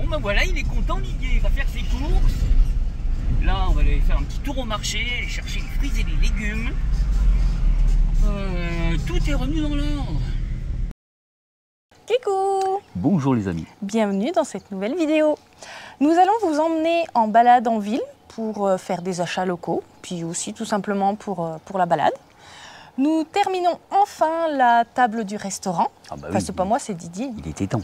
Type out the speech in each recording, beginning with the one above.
Bon ben voilà, il est content Didier, il va faire ses courses. Là on va aller faire un petit tour au marché, aller chercher les fruits et les légumes. Tout est revenu dans l'ordre. Coucou! Bonjour les amis. Bienvenue dans cette nouvelle vidéo. Nous allons vous emmener en balade en ville pour faire des achats locaux, puis aussi tout simplement pour la balade. Nous terminons enfin la table du restaurant. Enfin, oui, c'est pas moi, c'est Didier. il était temps.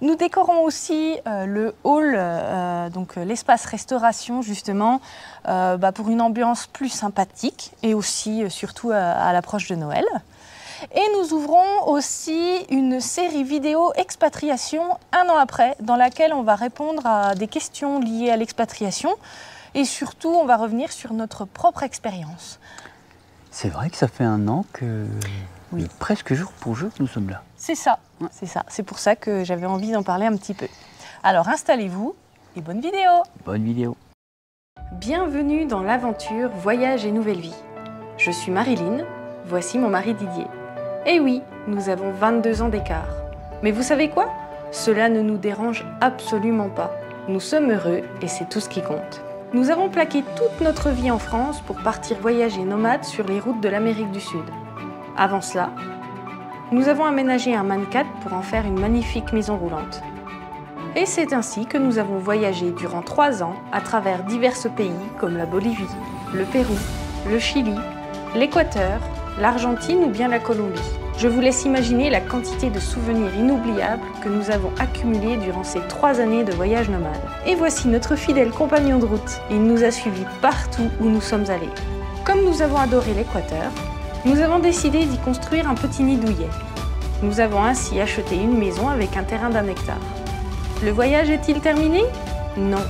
Nous décorons aussi le hall, donc l'espace restauration justement, pour une ambiance plus sympathique et aussi surtout à l'approche de Noël. Et nous ouvrons aussi une série vidéo expatriation un an après, dans laquelle on va répondre à des questions liées à l'expatriation et surtout on va revenir sur notre propre expérience. C'est vrai que ça fait un an que, oui, presque jour pour jour, nous sommes là. C'est ça, c'est ça. C'est pour ça que j'avais envie d'en parler un petit peu. Alors installez-vous et bonne vidéo. Bonne vidéo. Bienvenue dans l'aventure Voyage et Nouvelle Vie. Je suis Marilyn, voici mon mari Didier. Et oui, nous avons 22 ans d'écart. Mais vous savez quoi? Cela ne nous dérange absolument pas. Nous sommes heureux et c'est tout ce qui compte. Nous avons plaqué toute notre vie en France pour partir voyager nomades sur les routes de l'Amérique du Sud. Avant cela, nous avons aménagé un man-4 pour en faire une magnifique maison roulante. Et c'est ainsi que nous avons voyagé durant 3 ans à travers divers pays comme la Bolivie, le Pérou, le Chili, l'Équateur, l'Argentine ou bien la Colombie. Je vous laisse imaginer la quantité de souvenirs inoubliables que nous avons accumulés durant ces 3 années de voyage nomade. Et voici notre fidèle compagnon de route. Il nous a suivis partout où nous sommes allés. Comme nous avons adoré l'Équateur, nous avons décidé d'y construire un petit nid douillet. Nous avons ainsi acheté une maison avec un terrain d'1 hectare. Le voyage est-il terminé? Non.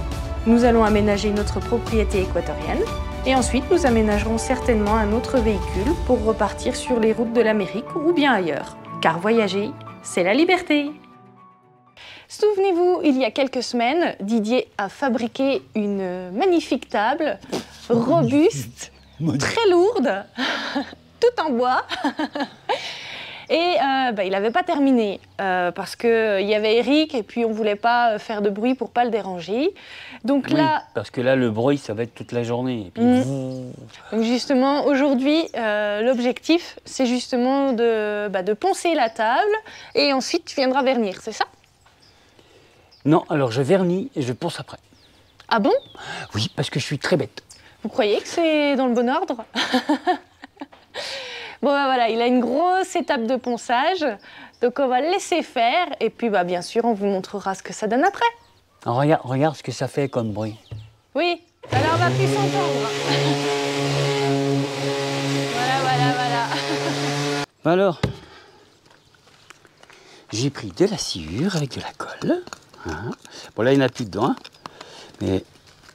Nous allons aménager notre propriété équatorienne et ensuite nous aménagerons certainement un autre véhicule pour repartir sur les routes de l'Amérique ou bien ailleurs. Car voyager, c'est la liberté. Souvenez-vous, il y a quelques semaines, Didier a fabriqué une magnifique table, robuste, très lourde, tout en bois. Et il n'avait pas terminé parce qu'il y avait Eric et puis on ne voulait pas faire de bruit pour ne pas le déranger. Donc oui, là, parce que là, le bruit, ça va être toute la journée. Et puis, donc justement, aujourd'hui, l'objectif, c'est justement de poncer la table et ensuite tu viendras vernir, c'est ça? Non, alors je vernis et je ponce après. Ah bon? Oui, parce que je suis très bête. Vous croyez que c'est dans le bon ordre? Bon voilà, il a une grosse étape de ponçage, donc on va le laisser faire et puis bien sûr on vous montrera ce que ça donne après. Alors, regarde ce que ça fait comme bruit. Oui, alors on va plus s'entendre. Voilà. Alors, j'ai pris de la sciure avec de la colle. Hein. Bon là il n'y en a plus dedans, hein. Mais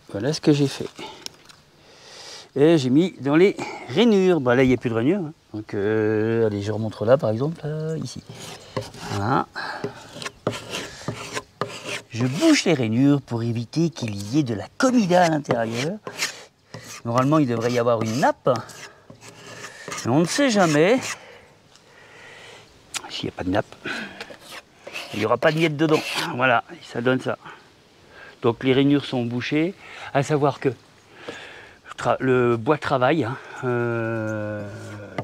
voilà ce que j'ai fait. Et j'ai mis dans les rainures. Là il n'y a plus de rainures. Hein. Donc allez, je remonte là par exemple, ici. Voilà. Je bouche les rainures pour éviter qu'il y ait de la comida à l'intérieur. Normalement il devrait y avoir une nappe. Mais on ne sait jamais. S'il n'y a pas de nappe, il n'y aura pas de miette dedans. Voilà, ça donne ça. Donc les rainures sont bouchées, à savoir que le bois travaille, hein,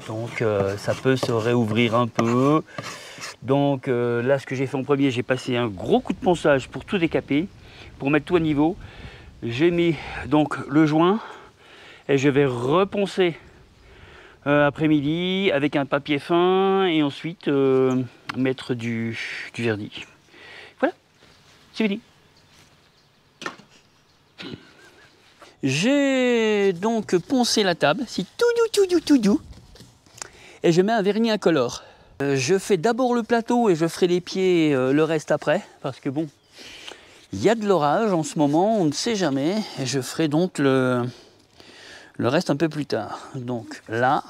donc ça peut se réouvrir un peu. Donc là, ce que j'ai fait en premier, j'ai passé un gros coup de ponçage pour tout décaper, pour mettre tout à niveau. J'ai mis donc le joint et je vais reponcer après-midi avec un papier fin et ensuite mettre du vernis. Voilà, c'est fini. J'ai donc poncé la table, c'est tout doux, et je mets un vernis incolore. Je fais d'abord le plateau et je ferai les pieds, le reste après, parce que bon, il y a de l'orage en ce moment, on ne sait jamais, et je ferai donc le reste un peu plus tard. Donc là,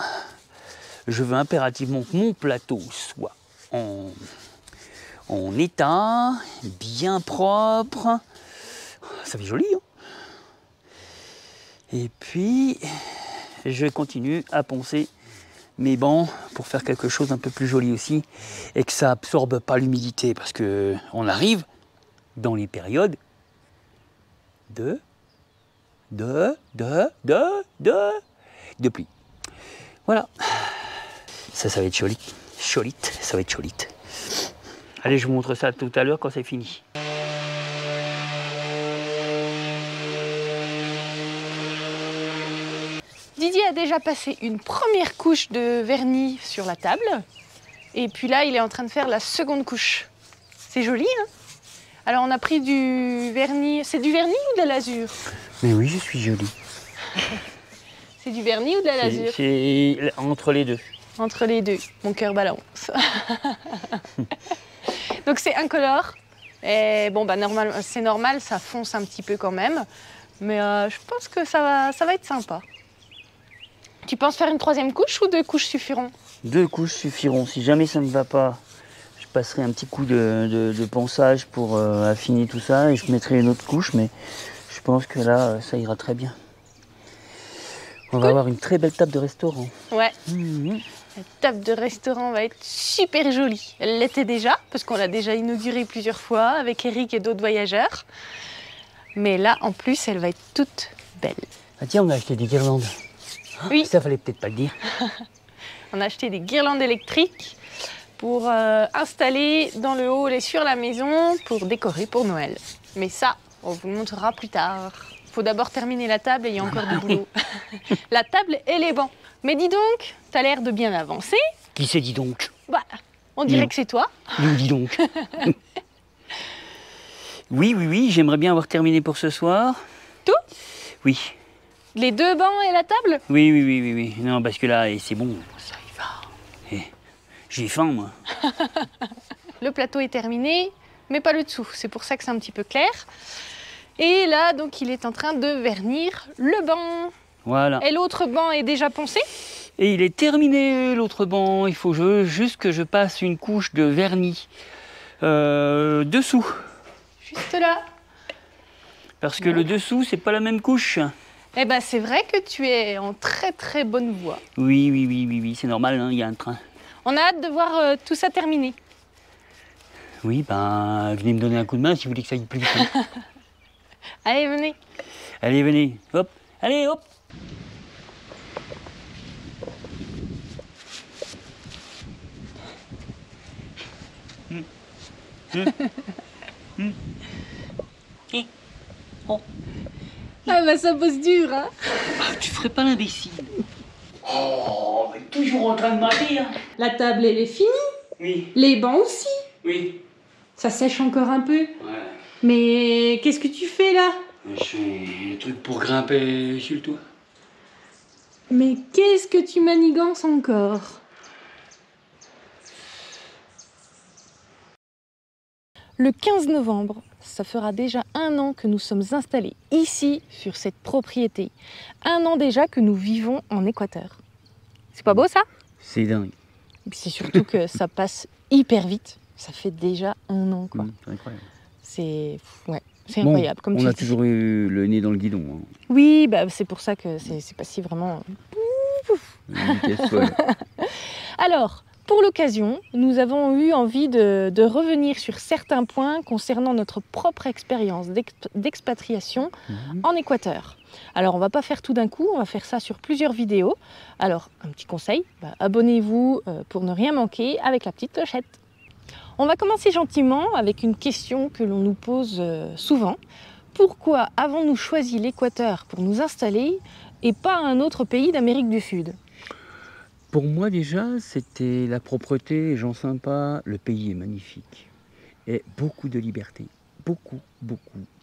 je veux impérativement que mon plateau soit en état, bien propre. Ça fait joli, hein? Et puis, je continue à poncer mes bancs pour faire quelque chose un peu plus joli aussi et que ça absorbe pas l'humidité parce que on arrive dans les périodes de pluie. Voilà. Ça va être cholite. Cholite, ça va être cholite. Allez, je vous montre ça tout à l'heure quand c'est fini. Didier a déjà passé une première couche de vernis sur la table. Et puis là, il est en train de faire la seconde couche. C'est joli, hein? Alors, on a pris du vernis. C'est du vernis ou de la lasure? Mais oui, je suis jolie. C'est du vernis ou de la lasure? C'est entre les deux. Entre les deux. Mon cœur balance. Donc, c'est incolore. Et bon, bah, c'est normal, ça fonce un petit peu quand même. Mais je pense que ça va être sympa. Tu penses faire une troisième couche ou 2 couches suffiront? 2 couches suffiront. Si jamais ça ne va pas, je passerai un petit coup de ponçage pour affiner tout ça et je mettrai une autre couche, mais je pense que là, ça ira très bien. On va avoir une très belle table de restaurant. Ouais. La table de restaurant va être super jolie. Elle l'était déjà, parce qu'on l'a déjà inaugurée plusieurs fois avec Eric et d'autres voyageurs. Mais là, en plus, elle va être toute belle. Ah tiens, on a acheté des guirlandes. Oui. Ça fallait peut-être pas le dire. On a acheté des guirlandes électriques pour installer dans le hall et sur la maison pour décorer pour Noël. Mais ça, on vous le montrera plus tard. Il faut d'abord terminer la table et il y a encore du boulot. La table et les bancs. Mais dis donc, t'as l'air de bien avancer. Qui c'est, dis donc? Bah, on dirait que c'est toi. Nous, dis donc. Oui, j'aimerais bien avoir terminé pour ce soir. Tout? Oui. Les 2 bancs et la table? Oui. Non, parce que là, c'est bon, ça y va. J'ai faim, moi. Le plateau est terminé, mais pas le dessous. C'est pour ça que c'est un petit peu clair. Et là, donc, il est en train de vernir le banc. Voilà. Et l'autre banc est déjà poncé? Et il est terminé, l'autre banc. Il faut juste que je passe une couche de vernis dessous. Juste là. Parce que le dessous, c'est pas la même couche. Eh ben, c'est vrai que tu es en très bonne voie. Oui, c'est normal, hein, il y a un train. On a hâte de voir tout ça terminé. Oui, ben, venez me donner un coup de main si vous voulez que ça aille plus vite. Allez, venez. Allez, venez. Hop. Allez, hop. Ah bah ça bosse dur, hein. Ah, tu ferais pas l'imbécile. Oh, mais toujours en train de mentir. La table, elle est finie. Oui. Les bancs aussi. Oui. Ça sèche encore un peu. Ouais. Mais qu'est-ce que tu fais là? Je fais un truc pour grimper sur le toit. Mais qu'est-ce que tu manigances encore? Le 15 novembre, ça fera déjà 1 an que nous sommes installés ici, sur cette propriété. 1 an déjà que nous vivons en Équateur. C'est pas beau ça? C'est dingue. Et puis c'est surtout que ça passe hyper vite. Ça fait déjà 1 an, quoi. C'est incroyable. C'est incroyable. Comme on a toujours eu le nez dans le guidon. Hein. Oui, bah, c'est pour ça que c'est pas si vraiment... Une vitesse folle. Alors, pour l'occasion, nous avons eu envie de revenir sur certains points concernant notre propre expérience d'expatriation en Équateur. Alors, on va pas faire tout d'un coup, on va faire ça sur plusieurs vidéos. Alors, un petit conseil, abonnez-vous pour ne rien manquer avec la petite clochette. On va commencer gentiment avec une question que l'on nous pose souvent. Pourquoi avons-nous choisi l'Équateur pour nous installer et pas un autre pays d'Amérique du Sud? Pour moi déjà, c'était la propreté, les gens sympas, le pays est magnifique. Et beaucoup de liberté. Beaucoup.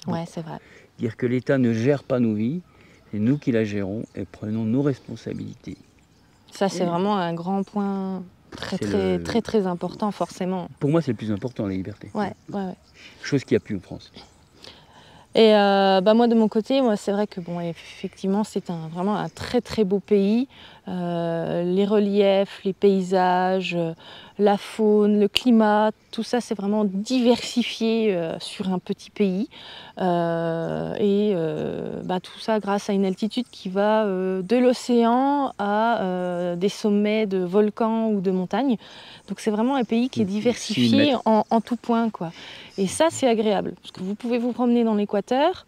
Ouais, c'est vrai. Dire que l'État ne gère pas nos vies, c'est nous qui la gérons et prenons nos responsabilités. Ça, c'est vraiment un grand point très important, forcément. Pour moi, c'est le plus important, la liberté. Ouais. Chose qu'il n'y a plus en France. Et moi, de mon côté, c'est vrai que bon, effectivement, c'est vraiment un très beau pays. les reliefs, les paysages, la faune, le climat, tout ça c'est vraiment diversifié sur un petit pays. Tout ça grâce à une altitude qui va de l'océan à des sommets de volcans ou de montagnes. Donc c'est vraiment un pays qui est diversifié en tout point, quoi. Et ça c'est agréable, parce que vous pouvez vous promener dans l'équateur,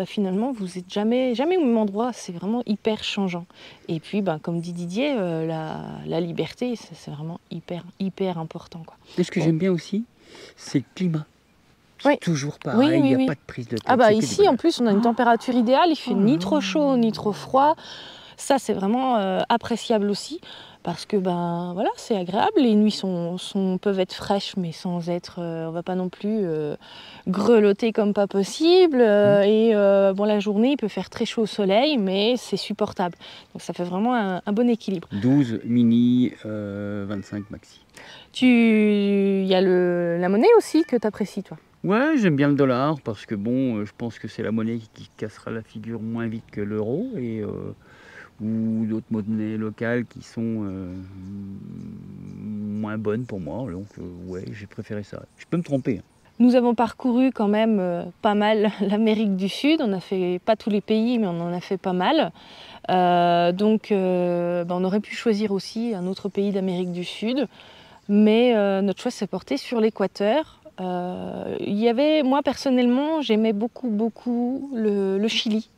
finalement vous n'êtes jamais au même endroit, c'est vraiment hyper changeant. Et puis comme dit Didier, la liberté, c'est vraiment hyper important, quoi. Et ce que j'aime bien aussi, c'est le climat. C'est toujours pareil, oui, il n'y a pas de prise de tête. Ici en plus on a une température idéale, il fait ni trop chaud ni trop froid. Ça c'est vraiment appréciable aussi, parce que voilà, c'est agréable. Les nuits peuvent être fraîches, mais sans être, on va pas non plus grelotter comme pas possible. La journée il peut faire très chaud au soleil, mais c'est supportable. Donc ça fait vraiment un bon équilibre. 12 mini, 25 maxi. Il y a la monnaie aussi que tu apprécies, toi? Ouais, j'aime bien le dollar, parce que je pense que c'est la monnaie qui cassera la figure moins vite que l'euro, ou d'autres monnaies locales qui sont moins bonnes pour moi. Donc j'ai préféré ça. Je peux me tromper. Nous avons parcouru quand même pas mal l'Amérique du Sud. On n'a fait pas tous les pays, mais on en a fait pas mal. On aurait pu choisir aussi un autre pays d'Amérique du Sud, mais notre choix s'est porté sur l'Équateur. Moi personnellement, j'aimais beaucoup le Chili.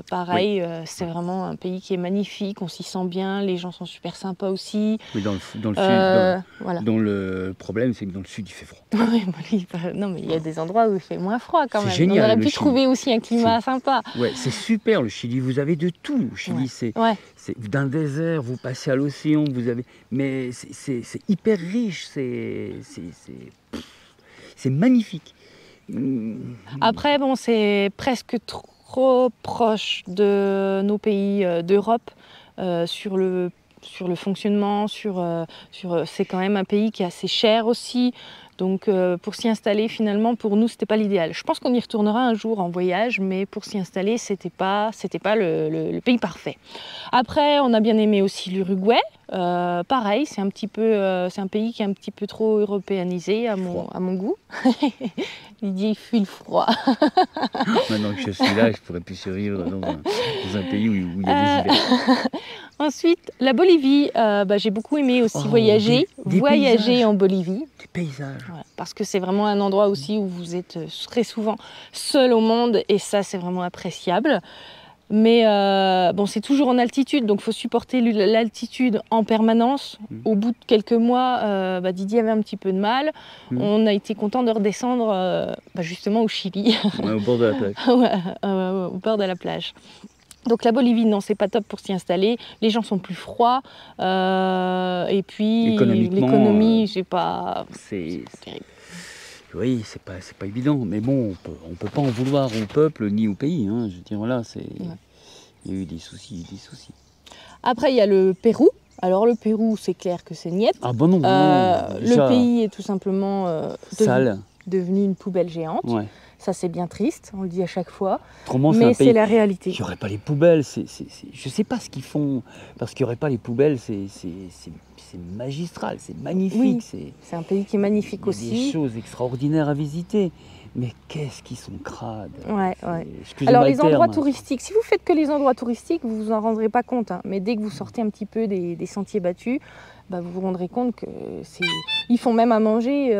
Pareil, c'est vraiment un pays qui est magnifique, on s'y sent bien, les gens sont super sympas aussi. Oui, dans le sud, voilà. Dont le problème, c'est que dans le sud, il fait froid. Non, mais il y a des endroits où il fait moins froid quand même. Génial, on aurait pu trouver aussi un climat sympa. Ouais, c'est super le Chili, vous avez de tout. Le Chili, c'est d'un désert, vous passez à l'océan, mais c'est hyper riche, c'est magnifique. Après, c'est presque trop proche de nos pays d'Europe sur le fonctionnement, c'est quand même un pays qui est assez cher aussi. Donc pour s'y installer, finalement, pour nous, c'était pas l'idéal. Je pense qu'on y retournera un jour en voyage, mais pour s'y installer, c'était pas le pays parfait. Après, on a bien aimé aussi l'Uruguay. Pareil, c'est un pays qui est un petit peu trop européanisé à mon goût. Didier, il fuit le froid. Maintenant que je suis là, je pourrais plus survivre dans un pays où il y a des hivers. Ensuite, la Bolivie, j'ai beaucoup aimé aussi voyager en Bolivie. Des paysages. Ouais, parce que c'est vraiment un endroit aussi où vous êtes très souvent seul au monde, et ça c'est vraiment appréciable. Mais c'est toujours en altitude, donc il faut supporter l'altitude en permanence. Au bout de quelques mois, Didier avait un petit peu de mal. On a été content de redescendre justement au Chili. Au bord de la plage. Au bord de la plage. Donc la Bolivie, non, c'est pas top pour s'y installer. Les gens sont plus froids. Et puis l'économie, c'est terrible. Oui, c'est pas évident. Mais bon, on peut pas en vouloir au peuple ni au pays. Hein. Je veux dire, voilà, il y a eu des soucis. Après, il y a le Pérou. Alors le Pérou, c'est clair que c'est niet. Ah bon, non. Le pays est tout simplement sale. Devenu une poubelle géante. Ouais. Ça, c'est bien triste, on le dit à chaque fois. Autrement, mais c'est la réalité. Il n'y aurait pas les poubelles. Je ne sais pas ce qu'ils font. Parce qu'il n'y aurait pas les poubelles, c'est magistral, c'est magnifique. Oui, c'est un pays qui est magnifique aussi. Il y a des choses extraordinaires à visiter. Mais qu'est-ce qu'ils sont crades. Ouais. Alors les endroits touristiques, si vous faites que les endroits touristiques, vous vous en rendrez pas compte. Hein. Mais dès que vous sortez un petit peu des sentiers battus, vous vous rendrez compte que ils font même à manger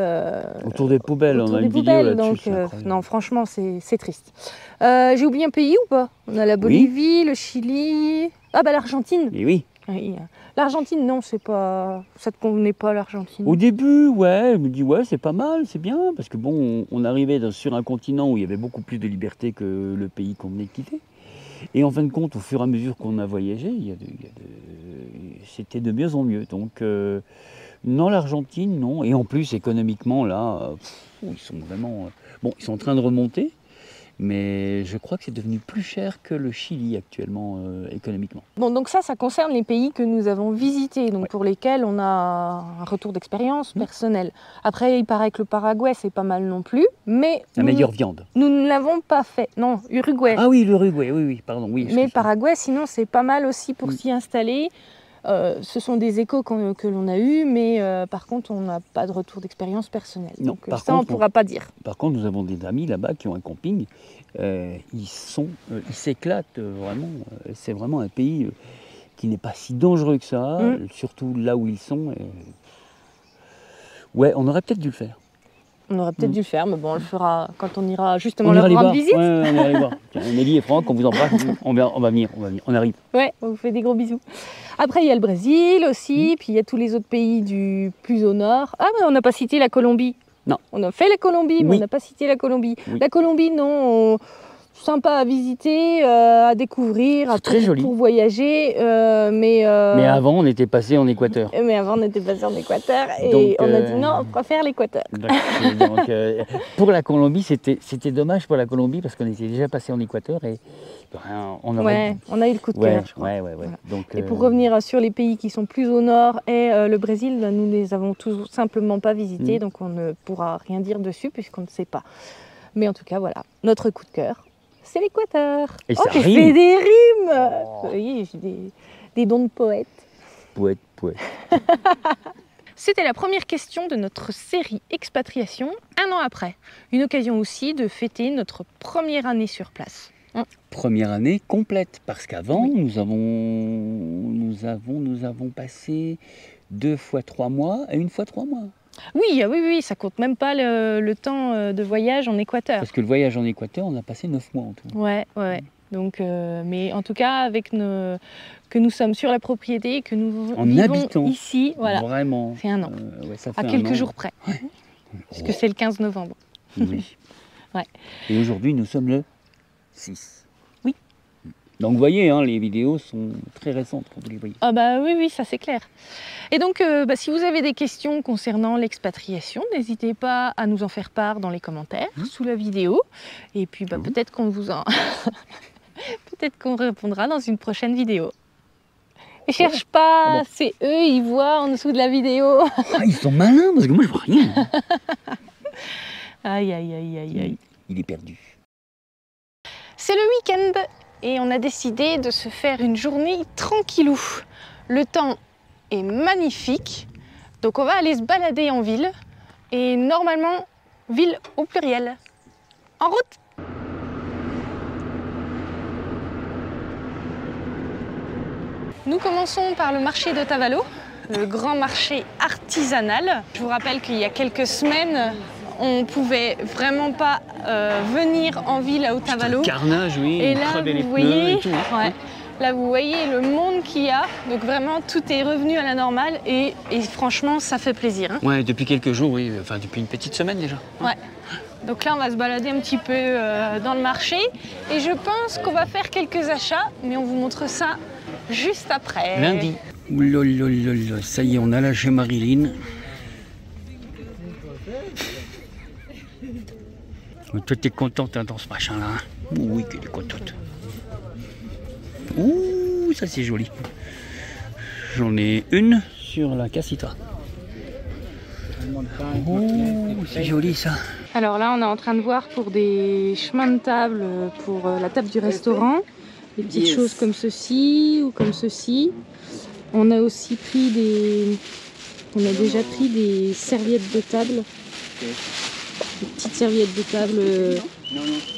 autour des poubelles. Autour on a des une poubelles, vidéo là-dessus. donc non, franchement, c'est triste. J'ai oublié un pays ou pas? On a la Bolivie, le Chili. l'Argentine. Et oui. Oui. L'Argentine, non, ça te convenait pas, l'Argentine? Au début, je me dis c'est pas mal, c'est bien, parce que on arrivait sur un continent où il y avait beaucoup plus de liberté que le pays qu'on venait de quitter. Et en fin de compte, au fur et à mesure qu'on a voyagé, c'était de mieux en mieux. Donc non, l'Argentine, non. Et en plus, économiquement, là, ils sont vraiment... ils sont en train de remonter. Mais je crois que c'est devenu plus cher que le Chili actuellement, économiquement. Bon, donc ça concerne les pays que nous avons visités, donc Ouais. pour lesquels on a un retour d'expérience personnelle. Après, il paraît que le Paraguay, c'est pas mal non plus, mais La meilleure viande. nous ne l'avons pas fait. Non, Uruguay. Ah oui, l'Uruguay, oui, pardon. Oui, mais excuse-moi. Paraguay, sinon, c'est pas mal aussi pour s'y installer. Ce sont des échos que l'on a eus, mais par contre, on n'a pas de retour d'expérience personnelle. Non, Donc par ça, on ne contre, pourra pas dire. Par contre, nous avons des amis là-bas qui ont un camping. Ils s'éclatent vraiment. C'est vraiment un pays qui n'est pas si dangereux que ça, surtout là où ils sont. Ouais, on aurait peut-être dû le faire. On aurait peut-être dû le faire, mais bon, on le fera quand on ira justement On ira leur les rendre voir. visite. Ouais, on ira les voir. Tiens, Amélie et Franck, on vous embrasse. On va venir. On arrive. Ouais, on vous fait des gros bisous. Après, il y a le Brésil aussi, puis il y a tous les autres pays du plus au nord. Ah, mais on n'a pas cité la Colombie. Non. On a fait la Colombie, mais Oui. on n'a pas cité la Colombie. Oui. La Colombie, non, sympa à visiter, à découvrir, Très joli. pour voyager, mais avant, on était passé en Équateur. mais avant, on était passé en Équateur et Donc, on a dit non, on préfère l'Équateur. Donc, pour la Colombie, c'était dommage pour la Colombie parce qu'on était déjà passé en Équateur et on aurait. Ouais, on a eu le coup de cœur, je crois. Ouais. Voilà. Donc, Et pour revenir sur les pays qui sont plus au nord et le Brésil, là, nous ne les avons tout simplement pas visités, donc on ne pourra rien dire dessus puisqu'on ne sait pas. Mais en tout cas, voilà, notre coup de cœur, c'est l'Équateur. Et Oh, ça j'ai rime. fait des rimes. Oh. Vous voyez, j'ai des dons de poète. Poète. C'était la première question de notre série Expatriation, un an après. Une occasion aussi de fêter notre première année sur place. Première année complète parce qu'avant, nous avons passé 2 fois 3 mois et 1 fois 3 mois. Oui, ça compte même pas le temps de voyage en Équateur. Parce que le voyage en Équateur, on a passé 9 mois en tout. Ouais. Donc, mais en tout cas, que nous sommes sur la propriété, que nous En vivons habitant. ici, voilà, Vraiment. c'est un an. Ouais, ça fait À un quelques an. jours près, puisque c'est le 15 novembre. Oui. Ouais. Et aujourd'hui, nous sommes le 6. Oui. Donc vous voyez, hein, les vidéos sont très récentes quand vous les voyez. Ah bah oui, ça c'est clair. Et donc, si vous avez des questions concernant l'expatriation, n'hésitez pas à nous en faire part dans les commentaires sous la vidéo. Et puis peut-être qu'on vous en... peut-être qu'on répondra dans une prochaine vidéo. Ne cherche pas, Ah bon. c'est eux, ils voient en dessous de la vidéo. Ah, ils sont malins parce que moi je vois rien. Aïe. Il est perdu. C'est le week-end et on a décidé de se faire une journée tranquillou. Le temps est magnifique, donc on va aller se balader en ville et normalement, ville au pluriel. En route! Nous commençons par le marché d'Otavalo, le grand marché artisanal. Je vous rappelle qu'il y a quelques semaines, on pouvait vraiment pas venir en ville à Otavalo. Carnage, oui. Et là, crever les vous pneus voyez, et tout. ouais, là, vous voyez le monde qu'il y a. Donc vraiment, tout est revenu à la normale et franchement, ça fait plaisir. Hein. Ouais, depuis quelques jours, oui. Enfin, depuis une petite semaine déjà. Ouais. Donc là, on va se balader un petit peu dans le marché et je pense qu'on va faire quelques achats, mais on vous montre ça juste après. Lundi. Oulolololo, ça y est, on a lâché Marilyn. Toi, t'es contente hein, dans ce machin-là. Hein. Oui, qu'elle est contente. Ouh, ça c'est joli. J'en ai une sur la cassita. Oh, c'est joli ça. Alors là, on est en train de voir pour des chemins de table, pour la table du restaurant, des petites choses comme ceci ou comme ceci. On a aussi pris on a déjà pris des serviettes de table, des petites serviettes de table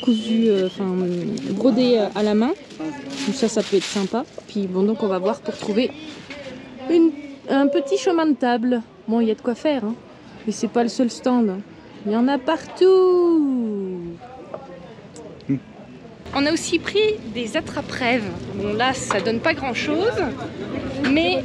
cousues, brodées à la main. Donc ça peut être sympa. Puis bon, donc on va voir pour trouver un petit chemin de table. Bon, il y a de quoi faire, hein. Mais c'est pas le seul stand. Il y en a partout. On a aussi pris des attrape-rêves. Bon là, ça donne pas grand-chose, mais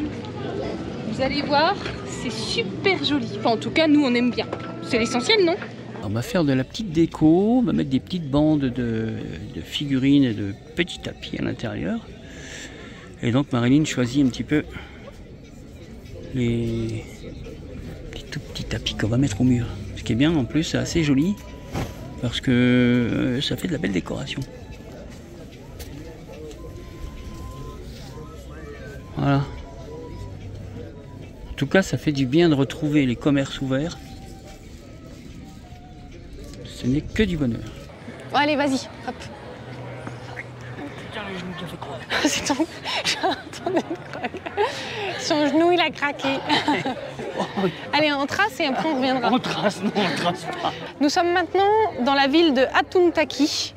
vous allez voir, c'est super joli. Enfin, en tout cas, nous, on aime bien. C'est l'essentiel, non? On va faire de la petite déco, on va mettre des petites bandes de figurines et de petits tapis à l'intérieur. Et donc Marilyn choisit un petit peu les tout petits tapis qu'on va mettre au mur. Ce qui est bien en plus, c'est assez joli. parce que ça fait de la belle décoration. Voilà. En tout cas, ça fait du bien de retrouver les commerces ouverts. Ce n'est que du bonheur. Bon, allez, vas-y, hop. Putain, le genou qui a fait quoi? C'est ton... J'entendais le crack. Son genou, il a craqué. Oh, oui. Allez, on trace et après on reviendra. On trace, non, on trace pas. Nous sommes maintenant dans la ville de Atuntaki,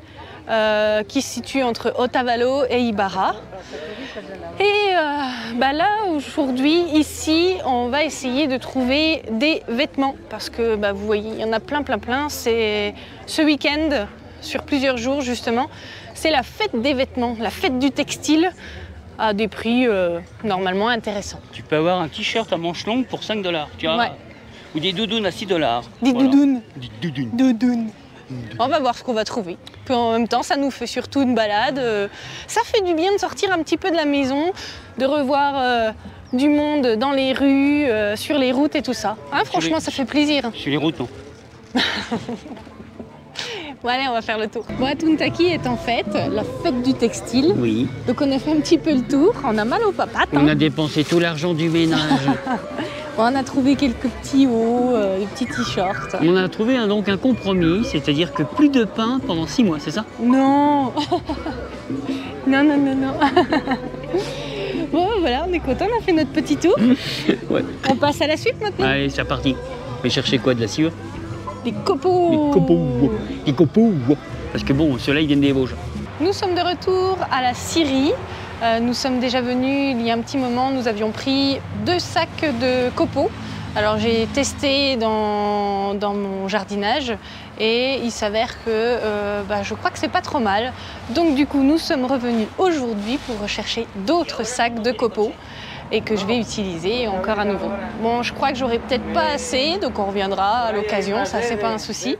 qui se situe entre Otavalo et Ibarra. Et là, aujourd'hui, ici, on va essayer de trouver des vêtements. Parce que vous voyez, il y en a plein. C'est ce week-end, sur plusieurs jours justement, c'est la fête des vêtements, la fête du textile, à des prix normalement intéressants. Tu peux avoir un t-shirt à manches longues pour 5 $, tu vois, Ouais. ou des doudounes à 6 $. Des doudounes. Des doudounes. Doudoune. On va voir ce qu'on va trouver. Puis en même temps, ça nous fait surtout une balade. Ça fait du bien de sortir un petit peu de la maison, de revoir du monde dans les rues, sur les routes et tout ça. Hein, franchement, ça fait plaisir. Sur les routes, non. Bon, allez, on va faire le tour. Bon, Atuntaki est en fait la fête du textile. Oui. Donc on a fait un petit peu le tour. On a mal aux papates. On a dépensé tout l'argent du ménage. Bon, on a trouvé quelques petits hauts, des petits t-shirts. On a trouvé donc un compromis, c'est-à-dire que plus de pain pendant 6 mois, c'est ça? Non. Non. Bon, voilà, on est content, on a fait notre petit tour. Ouais. On passe à la suite maintenant. Allez, c'est reparti. On va chercher quoi? De la sciure? Les copeaux. Les copeaux. Parce que bon, ceux-là, ils viennent des Vosges. Nous sommes de retour à la Syrie. Nous sommes déjà venus il y a un petit moment. Nous avions pris 2 sacs de copeaux. Alors j'ai testé dans mon jardinage et il s'avère que je crois que c'est pas trop mal. Donc du coup, nous sommes revenus aujourd'hui pour rechercher d'autres sacs de copeaux et que je vais utiliser encore à nouveau. Bon, je crois que j'aurai peut-être pas assez, donc on reviendra à l'occasion, ça c'est pas un souci.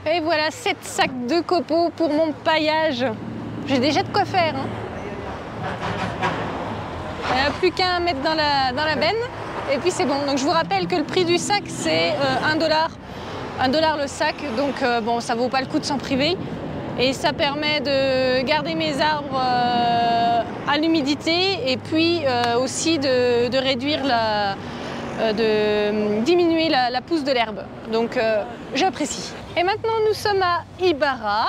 Et voilà 7 sacs de copeaux pour mon paillage. J'ai déjà de quoi faire. Hein. Il n'y a plus qu'à mettre dans la benne et puis c'est bon. Donc je vous rappelle que le prix du sac c'est 1 $. 1 $ le sac, donc ça vaut pas le coup de s'en priver. Et ça permet de garder mes arbres à l'humidité et puis aussi de réduire de diminuer la pousse de l'herbe. Donc j'apprécie. Et maintenant nous sommes à Ibarra,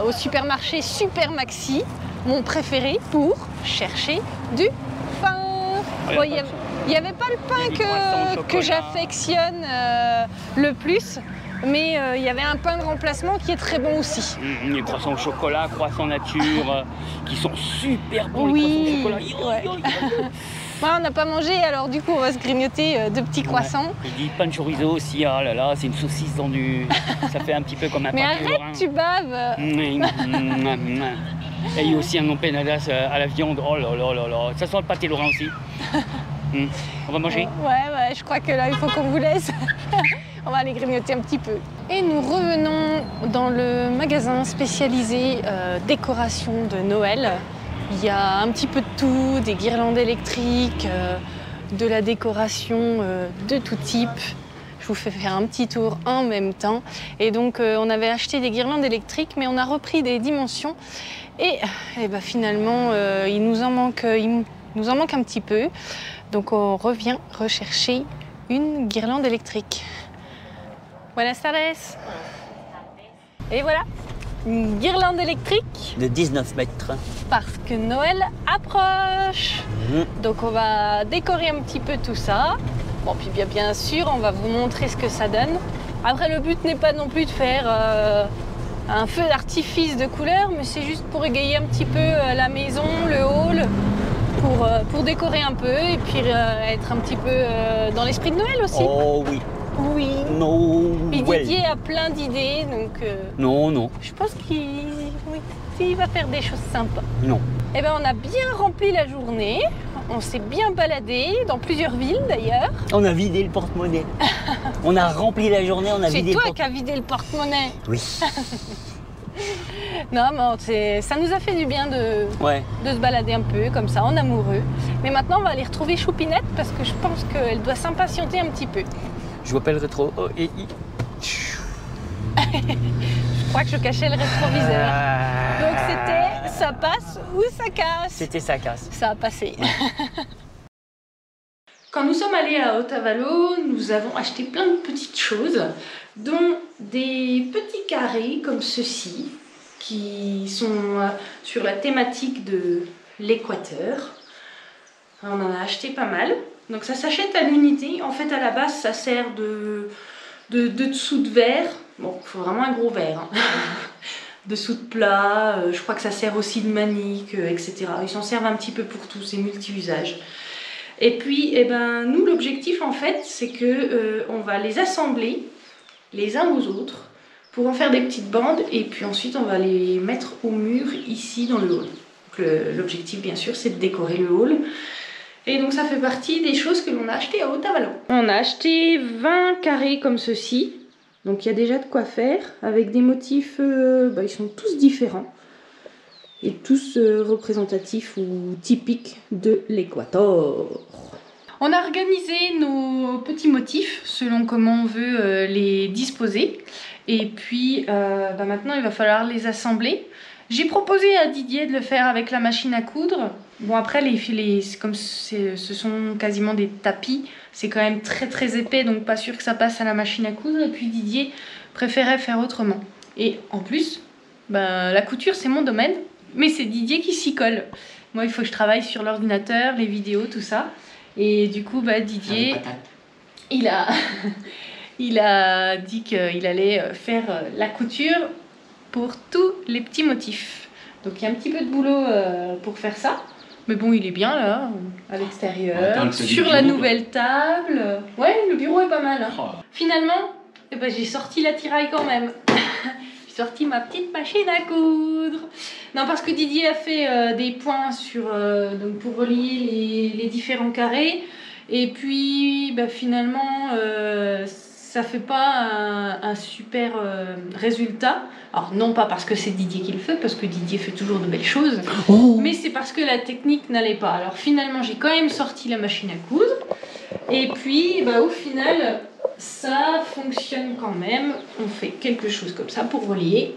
au supermarché Super Maxi, mon préféré pour chercher du pain. Bon, il n'y avait pas le pain que j'affectionne le plus. Mais il y avait un pain de remplacement qui est très bon aussi. Les croissants au chocolat, croissants nature, qui sont super bons, oui, les croissants au chocolat. Ouais. On n'a pas mangé, alors du coup on va se grignoter 2 petits croissants. Il dit pain de chorizo aussi, ah là là, c'est une saucisse dans du... Ça fait un petit peu comme un mais pâté lorrain. arrête, tu baves. Et il y a aussi un empanadas à la viande, oh là là là là, ça sent le pâté lorrain aussi. On va manger? Ouais, je crois que là il faut qu'on vous laisse. On va aller grignoter un petit peu. Et nous revenons dans le magasin spécialisé décoration de Noël. Il y a un petit peu de tout, des guirlandes électriques, de la décoration de tout type. Je vous fais faire un petit tour en même temps. Et donc on avait acheté des guirlandes électriques, mais on a repris des dimensions. Et finalement, il nous en manque un petit peu. Donc on revient rechercher une guirlande électrique. Buenas tardes. Et voilà, une guirlande électrique. De 19 mètres. Parce que Noël approche. Donc on va décorer un petit peu tout ça. Bon, puis bien sûr, on va vous montrer ce que ça donne. Après, le but n'est pas non plus de faire un feu d'artifice de couleurs, mais c'est juste pour égayer un petit peu la maison, le hall, pour décorer un peu et puis être un petit peu dans l'esprit de Noël aussi. Oh oui. Oui. No. Et Didier a plein d'idées, donc Non. je pense qu'il va faire des choses sympas. Non. Eh bien, on a bien rempli la journée, on s'est bien baladé dans plusieurs villes d'ailleurs. On a vidé le porte-monnaie. On a rempli la journée, on a vidé le porte-monnaie. C'est toi qui as vidé le porte-monnaie. Oui. Non, mais ça nous a fait du bien de se balader un peu comme ça, en amoureux. Mais maintenant, on va aller retrouver Choupinette parce que je pense qu'elle doit s'impatienter un petit peu. Je vois pas le rétro. Oh, Je crois que je cachais le rétroviseur. Donc c'était ça passe ou ça casse. C'était ça casse. Ça a passé. Quand nous sommes allés à Otavalo, nous avons acheté plein de petites choses, dont des petits carrés comme ceux-ci, qui sont sur la thématique de l'équateur. On en a acheté pas mal. Donc ça s'achète à l'unité. En fait, à la base, ça sert de dessous de verre. Bon, il faut vraiment un gros verre. Hein. Dessous de plat, je crois que ça sert aussi de manique, etc. Ils s'en servent un petit peu pour tout, c'est multi-usage. Et puis, eh ben, nous, l'objectif, en fait, c'est que on va les assembler les uns aux autres pour en faire des petites bandes et puis ensuite, on va les mettre au mur ici dans le hall. L'objectif, bien sûr, c'est de décorer le hall. Et donc, ça fait partie des choses que l'on a achetées à Otavalo. On a acheté 20 carrés comme ceci. Donc, il y a déjà de quoi faire avec des motifs, ils sont tous différents. Et tous représentatifs ou typiques de l'Équateur. On a organisé nos petits motifs selon comment on veut les disposer. Et puis maintenant il va falloir les assembler. J'ai proposé à Didier de le faire avec la machine à coudre. Bon après comme ce sont quasiment des tapis, c'est quand même très épais, donc pas sûr que ça passe à la machine à coudre. Et puis Didier préférait faire autrement. Et en plus, la couture c'est mon domaine. Mais c'est Didier qui s'y colle. Moi, il faut que je travaille sur l'ordinateur, les vidéos, tout ça. Et du coup, Didier, il a dit qu'il allait faire la couture pour tous les petits motifs. Donc, il y a un petit peu de boulot pour faire ça. Mais bon, il est bien là, à l'extérieur, sur la nouvelle table. Ouais, le bureau est pas mal. Hein. Oh. Finalement, j'ai sorti la tiraille quand même. J'ai sorti ma petite machine à coudre. Non, parce que Didier a fait des points donc pour relier les différents carrés. Et puis, finalement, ça fait pas un super résultat. Alors, non pas parce que c'est Didier qui le fait, parce que Didier fait toujours de belles choses. Oh. Mais c'est parce que la technique n'allait pas. Alors, finalement, j'ai quand même sorti la machine à coudre. Et puis, au final, ça fonctionne quand même. On fait quelque chose comme ça pour relier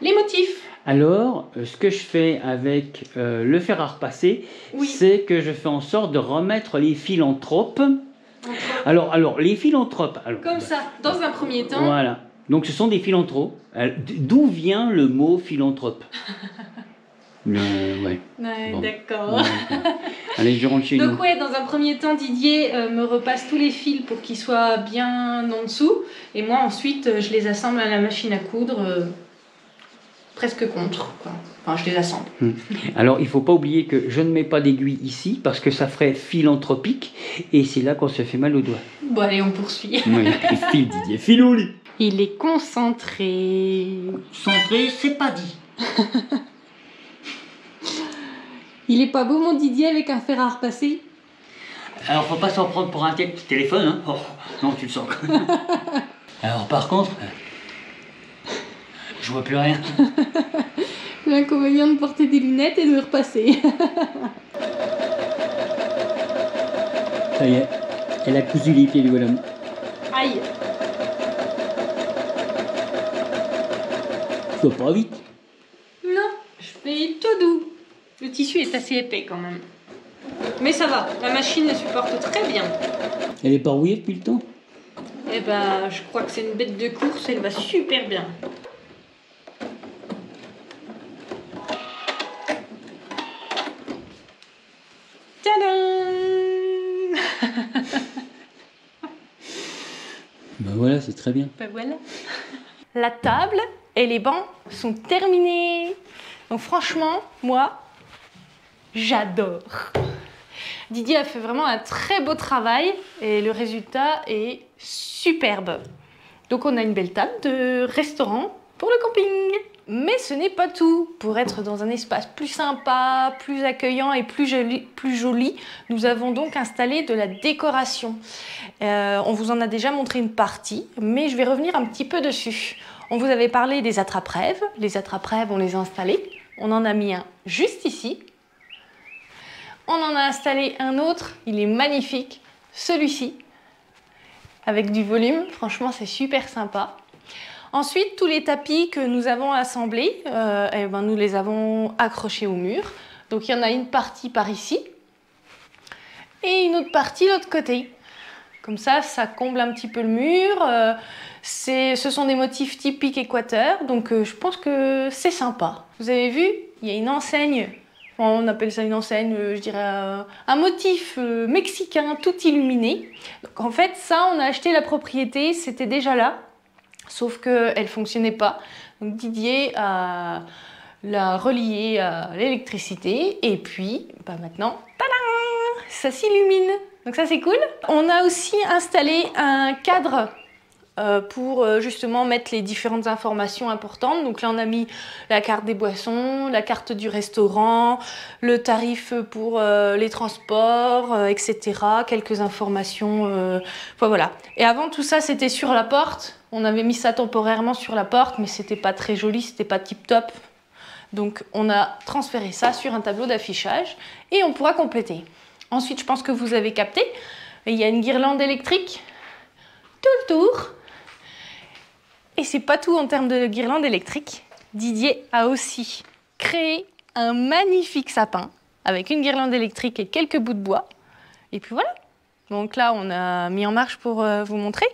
les motifs. Alors, ce que je fais avec le fer à repasser, c'est que je fais en sorte de remettre les philanthropes. Alors les philanthropes. Comme ça, dans un premier temps. Voilà. Donc, ce sont des philanthropes. D'où vient le mot philanthrope? Ouais, bon. D'accord. Allez, je rentre chez nous. Donc dans un premier temps, Didier me repasse tous les fils pour qu'ils soient bien en dessous. Et moi, ensuite, je les assemble à la machine à coudre, presque contre. Quoi. Enfin, je les assemble. Alors, il ne faut pas oublier que je ne mets pas d'aiguille ici, parce que ça ferait philanthropique. Et c'est là qu'on se fait mal aux doigts. Bon, allez, on poursuit. Oui, file, Didier, file au lit. Il est concentré. Concentré, c'est pas dit. Il est pas beau mon Didier avec un fer à repasser? Alors faut pas s'en prendre pour un téléphone, hein. Oh, non, tu le sens. Alors par contre, je vois plus rien. L'inconvénient de porter des lunettes et de repasser. Ça y est, elle a cousu les pieds du bonhomme. Aïe. Ça va pas vite. Non, je fais tout doux. Le tissu est assez épais quand même. Mais ça va, la machine le supporte très bien. Elle est pas rouillée depuis le temps? Eh je crois que c'est une bête de course, elle va super bien. Tadam! Voilà, c'est très bien. Voilà. La table et les bancs sont terminés. Donc franchement, moi, j'adore. Didier a fait vraiment un très beau travail et le résultat est superbe. Donc on a une belle table de restaurant pour le camping. Mais ce n'est pas tout. Pour être dans un espace plus sympa, plus accueillant et plus joli, nous avons donc installé de la décoration. On vous en a déjà montré une partie, mais je vais revenir un petit peu dessus. On vous avait parlé des attrape-rêves. Les attrape-rêves, on les a installés. On en a mis un juste ici. On en a installé un autre, il est magnifique, celui-ci, avec du volume. Franchement, c'est super sympa. Ensuite, tous les tapis que nous avons assemblés, nous les avons accrochés au mur. Donc, il y en a une partie par ici et une autre partie de l'autre côté. Comme ça comble un petit peu le mur. Ce sont des motifs typiques Équateur, donc je pense que c'est sympa. Vous avez vu, il y a une enseigne, on appelle ça une enseigne, je dirais un motif mexicain tout illuminé. Donc en fait, ça, on a acheté la propriété, c'était déjà là, sauf qu'elle ne fonctionnait pas. Donc Didier l'a relié à l'électricité, et puis maintenant, tadam, ça s'illumine. Donc ça c'est cool. On a aussi installé un cadre pour justement mettre les différentes informations importantes. Donc là on a mis la carte des boissons, la carte du restaurant, le tarif pour les transports, etc. Quelques informations, enfin, voilà. Et avant tout ça c'était sur la porte. On avait mis ça temporairement sur la porte, mais c'était pas très joli, c'était pas tip top. Donc on a transféré ça sur un tableau d'affichage et on pourra compléter. Ensuite, je pense que vous avez capté, il y a une guirlande électrique tout le tour. Et c'est pas tout en termes de guirlande électrique. Didier a aussi créé un magnifique sapin avec une guirlande électrique et quelques bouts de bois. Et puis voilà. Donc là, on a mis en marche pour vous montrer.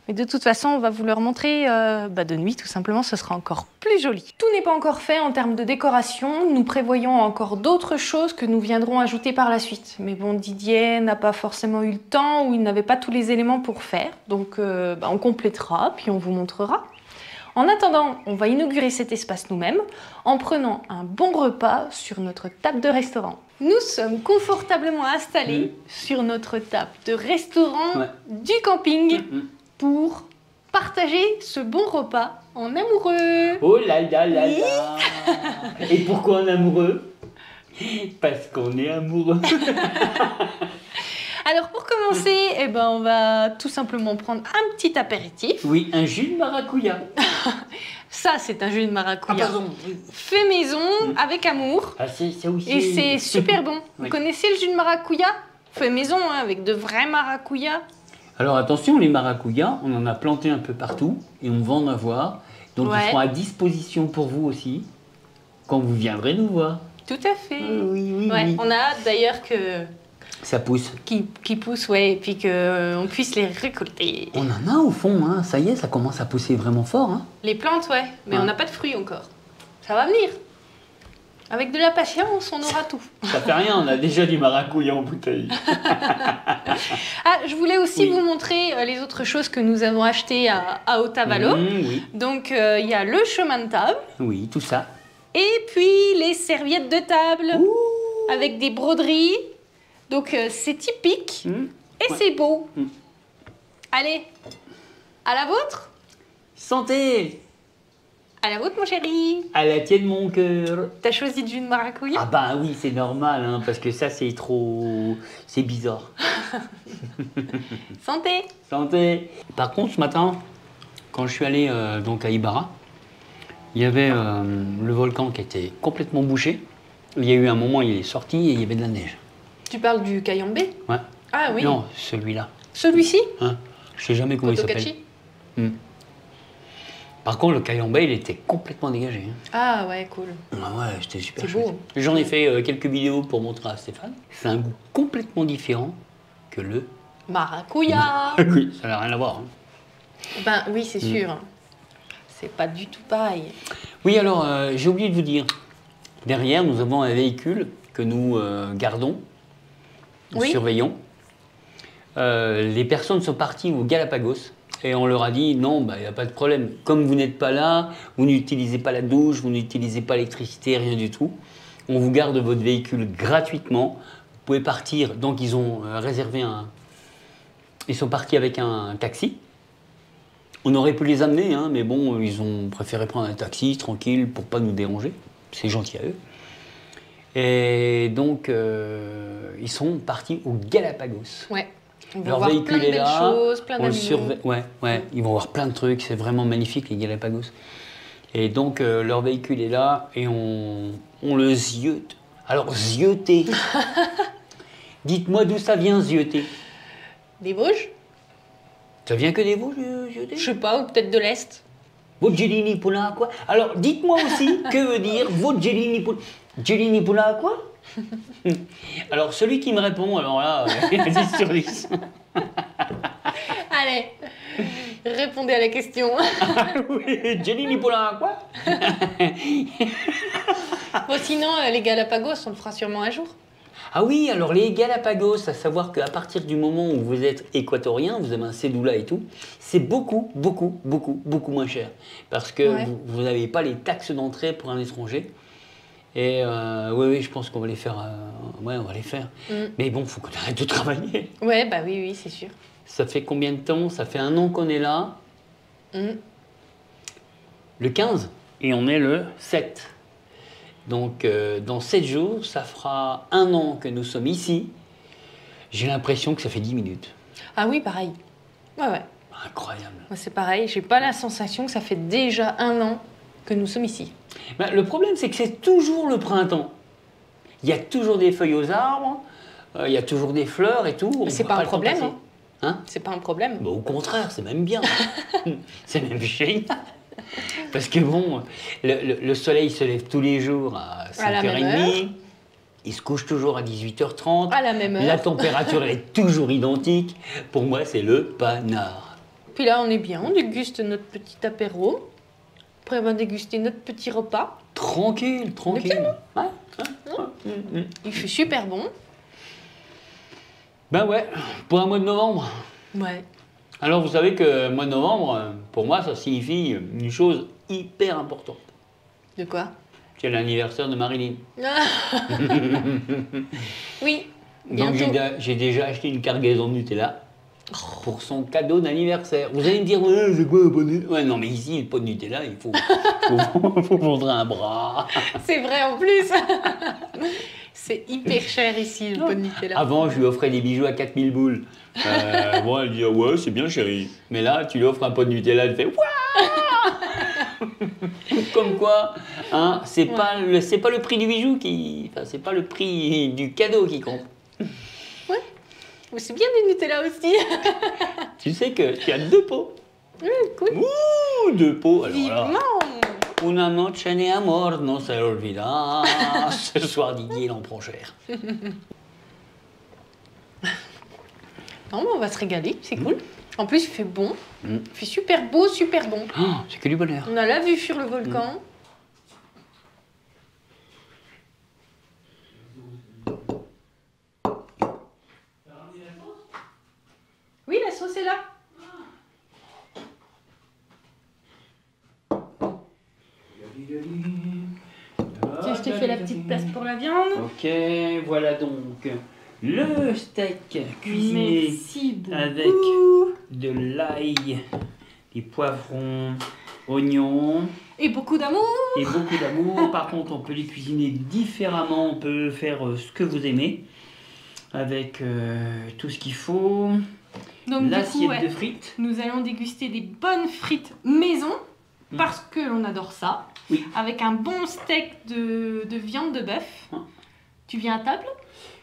Mais de toute façon, on va vous le remontrer de nuit, tout simplement. Ce sera encore plus joli. Tout n'est pas encore fait en termes de décoration. Nous prévoyons encore d'autres choses que nous viendrons ajouter par la suite. Mais bon, Didier n'a pas forcément eu le temps ou il n'avait pas tous les éléments pour faire. Donc, on complétera, puis on vous montrera. En attendant, on va inaugurer cet espace nous-mêmes en prenant un bon repas sur notre table de restaurant. Nous sommes confortablement installés sur notre table de restaurant du camping pour partager ce bon repas en amoureux. Oh là là là là. Et pourquoi en amoureux? Parce qu'on est amoureux. Alors pour commencer, on va tout simplement prendre un petit apéritif. Oui, un jus de maracuja. Ça, c'est un jus de maracuja. Ah, pardon. Fait maison, avec amour. Ah, c'est aussi. Et c'est super bon. Oui. Vous connaissez le jus de maracuja? Fait maison, hein, avec de vrais maracujas. Alors attention, les maracujas, on en a planté un peu partout et on va en avoir. Donc ils seront à disposition pour vous aussi quand vous viendrez nous voir. Tout à fait. Oui. On a hâte d'ailleurs que... Ça pousse. Qui poussent, et puis qu'on puisse les récolter. On en a au fond, hein. Ça y est, ça commence à pousser vraiment fort. Hein. Les plantes, mais on n'a pas de fruits encore. Ça va venir. Avec de la patience, on aura tout. Ça fait rien, on a déjà du maracuja en bouteille. Je voulais aussi vous montrer les autres choses que nous avons achetées à Otavalo. Donc, il y a le chemin de table. Oui, tout ça. Et puis, les serviettes de table. Ouh. Avec des broderies. Donc c'est typique et c'est beau. Allez, à la vôtre. Santé. À la vôtre, mon chéri. À la tienne, mon cœur. T'as choisi du jus de maracuja? Ah bah oui, c'est normal, hein, parce que ça c'est trop... c'est bizarre. Santé. Santé. Par contre, ce matin, quand je suis allé donc à Ibarra, il y avait le volcan qui était complètement bouché. Il y a eu un moment, il est sorti et il y avait de la neige. Tu parles du Cayambe? Ouais. Ah oui. Non, celui-là. Celui-ci? Hein, je sais jamais comment il s'appelle. Par contre, le Cayambe, il était complètement dégagé. Hein. Ah ouais, cool. Ouais, j'étais super chouette. Beau. J'en ai fait quelques vidéos pour montrer à Stéphane. C'est un goût complètement différent que le... maracuja. Oui, ça n'a rien à voir. Hein. Oui, c'est sûr. C'est pas du tout pareil. Oui, alors, j'ai oublié de vous dire. Derrière, nous avons un véhicule que nous gardons, surveillons. Les personnes sont parties au Galapagos et on leur a dit non, il n'y a pas de problème. Comme vous n'êtes pas là, vous n'utilisez pas la douche, vous n'utilisez pas l'électricité, rien du tout. On vous garde votre véhicule gratuitement. Vous pouvez partir. Donc ils ont réservé un... Ils sont partis avec un taxi. On aurait pu les amener, hein, mais bon, ils ont préféré prendre un taxi tranquille pour pas nous déranger. C'est gentil à eux. Et donc, ils sont partis au Galapagos. Ouais. On va Leur voir véhicule plein de est belles là, choses, plein on le d'animaux. surveille. Ouais, ils vont voir plein de trucs, c'est vraiment magnifique les Galapagos. Et donc leur véhicule est là et on le ziote. Alors zioter. Dites-moi d'où ça vient zioter. Des Vosges? Ça vient que des Vosges, zioter? Je sais pas, ou peut-être de l'Est. Voggelini Poulain à quoi? Alors dites-moi aussi que veut dire Voggelini Poulain. Gelini Poulain à quoi? Alors celui qui me répond, alors là, 10 sur 10. Allez, répondez à la question. Oui, Gelini Poulain à quoi? Bon, sinon, les Galapagos, on le fera sûrement un jour. Ah oui, alors les Galapagos, à savoir qu'à partir du moment où vous êtes équatorien, vous avez un cédula et tout, c'est beaucoup moins cher. Parce que Ouais. vous n'avez pas les taxes d'entrée pour un étranger. Et oui, je pense qu'on va les faire. Ouais, on va les faire. Mais bon, il faut qu'on arrête de travailler. Ouais, bah oui, c'est sûr. Ça fait combien de temps? Ça fait 1 an qu'on est là. Le 15. Et on est le 7. Donc, dans 7 jours, ça fera 1 an que nous sommes ici. J'ai l'impression que ça fait 10 minutes. Ah oui, pareil. Ouais. Incroyable. Moi, c'est pareil, j'ai pas la sensation que ça fait déjà 1 an que nous sommes ici. Ben, le problème, c'est que c'est toujours le printemps. Il y a toujours des feuilles aux arbres, il y a toujours des fleurs et tout. Mais c'est pas un problème, hein. Hein? C'est pas un problème. Ben, au contraire, c'est même bien. C'est même génial. Parce que bon, le soleil se lève tous les jours à À la même heure. 5h30. Il se couche toujours à 18h30. À la même heure. La température elle est toujours identique. Pour moi, c'est le panard. Puis là, on est bien, on déguste notre petit apéro. Après, on va déguster notre petit repas. Tranquille. Ouais. Il fait super bon. Ben ouais, pour un mois de novembre. Ouais. Alors vous savez que mois de novembre, pour moi, ça signifie une chose hyper importante. De quoi? C'est l'anniversaire de Marilyn. Oui, Donc bientôt. j'ai déjà acheté une cargaison de Nutella pour son cadeau d'anniversaire. Vous allez me dire, ouais, c'est quoi un pot de Nutella? Ouais, non, mais ici, le pot de Nutella, il faut vendre un bras. C'est vrai en plus. C'est hyper cher ici, le pot de Nutella. Avant, je lui offrais des bijoux à 4000 boules. Bon, elle dit, ah ouais, c'est bien, chérie. Mais là, tu lui offres un pot de Nutella, elle fait, waouh. Comme quoi, hein, c'est pas le prix du bijou qui. Enfin, c'est pas le prix du cadeau qui compte. Mais c'est bien du Nutella aussi. Tu sais que tu as 2 pots. Cool. Ouh, 2 pots. Alors là, Vivement. una noche de amor no se olvida. Ce soir, Didier, il en prend cher. Non, mais on va se régaler, c'est cool. En plus, il fait bon. Il fait super beau, super bon. Oh, c'est que du bonheur. On a la vue sur le volcan. Oui, la sauce est là. Tiens, je t'ai fait la petite place pour la viande. Ok, voilà donc le steak cuisiné Merci beaucoup. avec de l'ail, des poivrons, oignons Et beaucoup d'amour. et beaucoup d'amour. Par contre, on peut les cuisiner différemment, on peut faire ce que vous aimez avec tout ce qu'il faut. Donc, L'assiette ouais, de frites. nous allons déguster des bonnes frites maison parce que l'on adore ça. Oui. Avec un bon steak de viande de bœuf. Tu viens à table?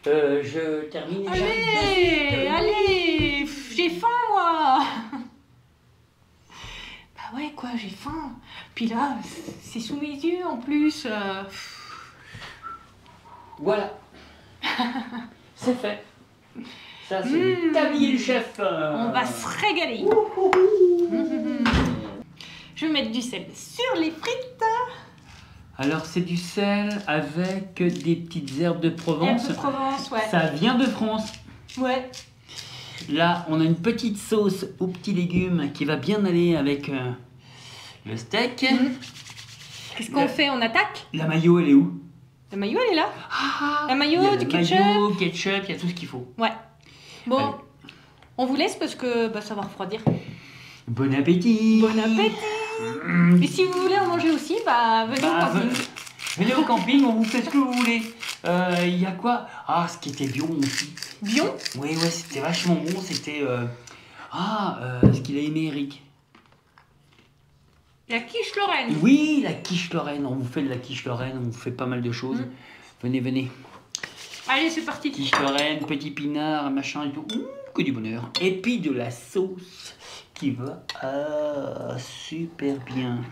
Je termine déjà. Allez, j'ai faim moi. Bah ouais quoi, j'ai faim. Puis là, c'est sous mes yeux en plus. Voilà. C'est fait. Ça, c'est tablier le chef. On va se régaler. Je vais mettre du sel sur les frites. Alors, c'est du sel avec des petites herbes de Provence. Herbes de Provence, ouais. Ça vient de France. Ouais. Là, on a une petite sauce aux petits légumes qui va bien aller avec le steak. Qu'est-ce qu'on fait? On attaque? La mayo, elle est où? La mayo, elle est là. La mayo, Il y a du le ketchup. mayo, ketchup, il y a tout ce qu'il faut. Ouais. Bon, Allez. on vous laisse parce que ça va refroidir. Bon appétit. Bon appétit. Et si vous voulez en manger aussi, venez au camping. Venez au camping, on vous fait ce que vous voulez. Il y a quoi? Ah, ce qui était Bion aussi. Bion? Oui, ouais, c'était vachement bon. C'était... ce qu'il a aimé, Eric. La quiche Lorraine. Oui, la quiche Lorraine. On vous fait de la quiche Lorraine, on vous fait pas mal de choses. Venez, venez. Allez, c'est parti. Quiche Lorraine, petit pinard, machin et tout. Que du bonheur. Et puis de la sauce qui va super bien.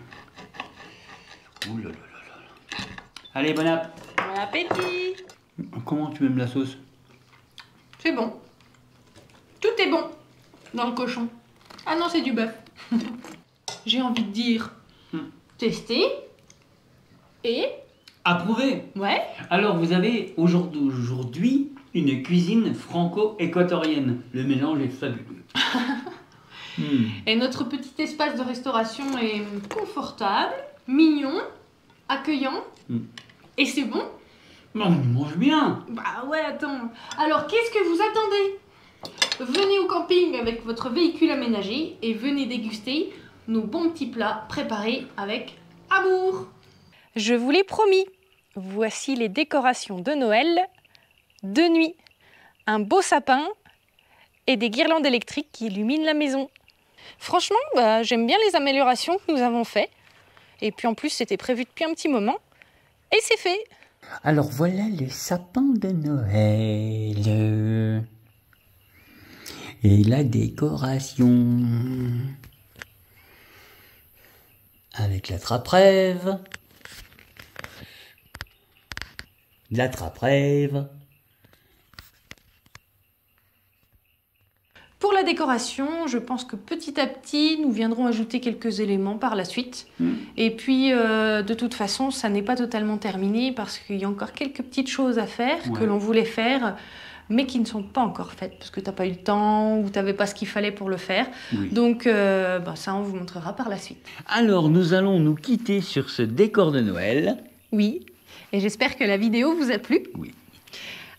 Ouh là là là là. Allez, bon app. Bon appétit. Comment tu aimes la sauce? C'est bon. Tout est bon dans le cochon. Ah non, c'est du bœuf. J'ai envie de dire tester et... Approuvé. Ouais. Alors, vous avez aujourd'hui une cuisine franco-équatorienne. Le mélange est fabuleux. Et notre petit espace de restauration est confortable, mignon, accueillant. Et c'est bon. Non, on mange bien. Bah ouais, attends. Alors, qu'est-ce que vous attendez? Venez au camping avec votre véhicule aménagé et venez déguster nos bons petits plats préparés avec amour. Je vous l'ai promis, voici les décorations de Noël de nuit. Un beau sapin et des guirlandes électriques qui illuminent la maison. Franchement, j'aime bien les améliorations que nous avons faites. Et puis en plus, c'était prévu depuis un petit moment. Et c'est fait. Alors voilà le sapin de Noël. Et la décoration. Avec la trappe-rêve. La trappe-rêve. Pour la décoration, je pense que petit à petit, nous viendrons ajouter quelques éléments par la suite. Et puis, de toute façon, ça n'est pas totalement terminé parce qu'il y a encore quelques petites choses à faire que l'on voulait faire, mais qui ne sont pas encore faites parce que tu n'as pas eu le temps ou tu n'avais pas ce qu'il fallait pour le faire. Donc, ça, on vous montrera par la suite. Alors, nous allons nous quitter sur ce décor de Noël. Oui, et j'espère que la vidéo vous a plu. Oui.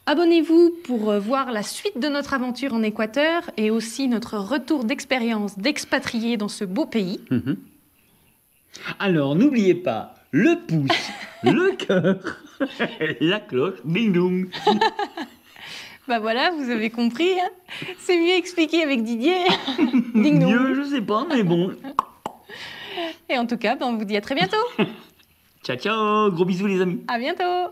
Abonnez-vous pour voir la suite de notre aventure en Équateur et aussi notre retour d'expérience d'expatriés dans ce beau pays. Alors, n'oubliez pas le pouce, le cœur, la cloche, bing dong. Bah voilà, vous avez compris, hein. C'est mieux expliqué avec Didier. Ding dong. Mieux, je sais pas, mais bon. Et en tout cas, on vous dit à très bientôt. Ciao, ciao, gros bisous les amis. À bientôt.